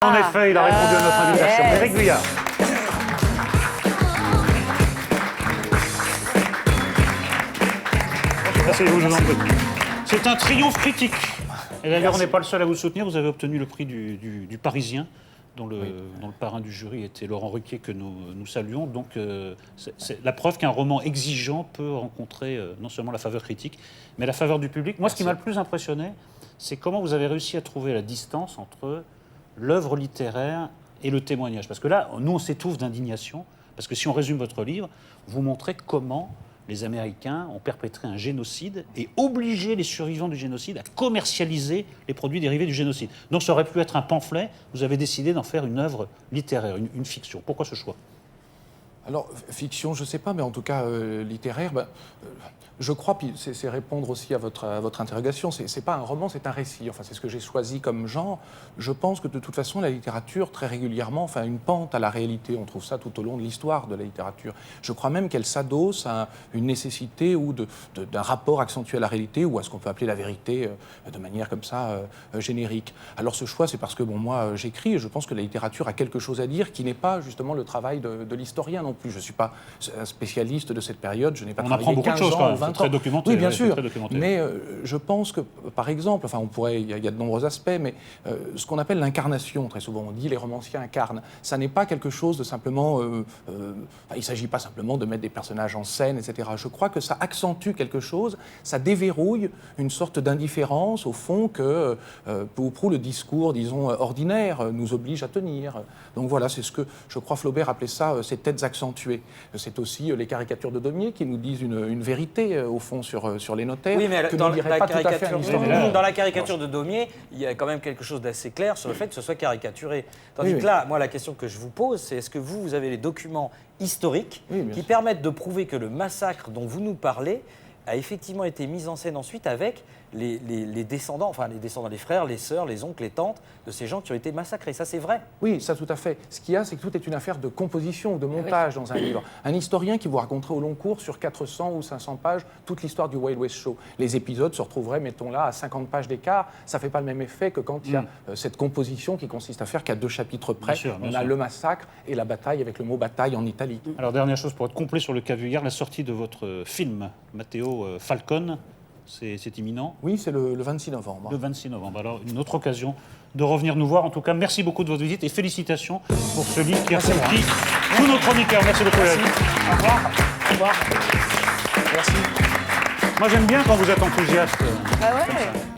En effet, il a répondu à notre invitation. yes. Éric Vuillard. Asseyez-vous, je vous en prie. C'est un triomphe critique. Et d'ailleurs, on n'est pas le seul à vous soutenir. Vous avez obtenu le prix du Parisien, dont le parrain du jury était Laurent Ruquier, que nous saluons. Donc, c'est la preuve qu'un roman exigeant peut rencontrer non seulement la faveur critique, mais la faveur du public. Moi, ce qui m'a le plus impressionné, c'est comment vous avez réussi à trouver la distance entre l'œuvre littéraire et le témoignage. Parce que là, nous, on s'étouffe d'indignation. Parce que si on résume votre livre, vous montrez comment les Américains ont perpétré un génocide et obligé les survivants du génocide à commercialiser les produits dérivés du génocide. Donc ça aurait pu être un pamphlet, vous avez décidé d'en faire une œuvre littéraire, une fiction. Pourquoi ce choix ? Alors, fiction, je ne sais pas, mais en tout cas, littéraire, je crois, puis c'est répondre aussi à votre interrogation, c'est pas un roman, c'est un récit. Enfin, c'est ce que j'ai choisi comme genre. Je pense que de toute façon, la littérature, très régulièrement, une pente à la réalité. On trouve ça tout au long de l'histoire de la littérature. Je crois même qu'elle s'adosse à une nécessité ou d'un rapport accentué à la réalité ou à ce qu'on peut appeler la vérité de manière comme ça générique. Alors, ce choix, c'est parce que, moi, j'écris et je pense que la littérature a quelque chose à dire qui n'est pas justement le travail de l'historien non plus. Je ne suis pas un spécialiste de cette période, je n'ai pas travaillé 15 ans. On apprend beaucoup de choses quand même, c'est très documenté. Oui, bien sûr, mais je pense que, par exemple, il y a de nombreux aspects, mais ce qu'on appelle l'incarnation, très souvent on dit les romanciers incarnent, ça n'est pas quelque chose de simplement... il ne s'agit pas simplement de mettre des personnages en scène, etc. Je crois que ça accentue quelque chose, ça déverrouille une sorte d'indifférence, au fond, que peu ou prou le discours, disons, ordinaire nous oblige à tenir. Donc voilà, c'est ce que, je crois, Flaubert appelait ça, ces têtes accentuées. C'est aussi les caricatures de Daumier qui nous disent une vérité, au fond, sur les notaires. Oui, mais dans la caricature de Daumier, il y a quand même quelque chose d'assez clair sur le fait que ce soit caricaturé. Tandis que là, moi, la question que je vous pose, c'est est-ce que vous avez les documents historiques qui permettent de prouver que le massacre dont vous nous parlez a effectivement été mis en scène ensuite avec les descendants, les frères, les sœurs, les oncles, les tantes de ces gens qui ont été massacrés. Ça, c'est vrai. Oui, ça, tout à fait. Ce qu'il y a, c'est que tout est une affaire de composition, de montage dans un livre. Un historien qui vous raconterait au long cours, sur 400 ou 500 pages, toute l'histoire du Wild West Show. Les épisodes se retrouveraient, mettons là, à 50 pages d'écart. Ça ne fait pas le même effet que quand il y a cette composition qui consiste à faire qu'à 2 chapitres près, on a le massacre et la bataille, avec le mot bataille en Italie. Alors, dernière chose, pour être complet sur le cas Vuillard, la sortie de votre film, Matteo Falcone, c'est imminent. Oui, c'est le 26 novembre. Le 26 novembre. Alors, une autre occasion de revenir nous voir. En tout cas, merci beaucoup de votre visite et félicitations pour ce livre qui a conquis tous nos chroniqueurs. Merci beaucoup. Merci. Au revoir. Au revoir. Merci. Moi, j'aime bien quand vous êtes enthousiaste. Bah ouais.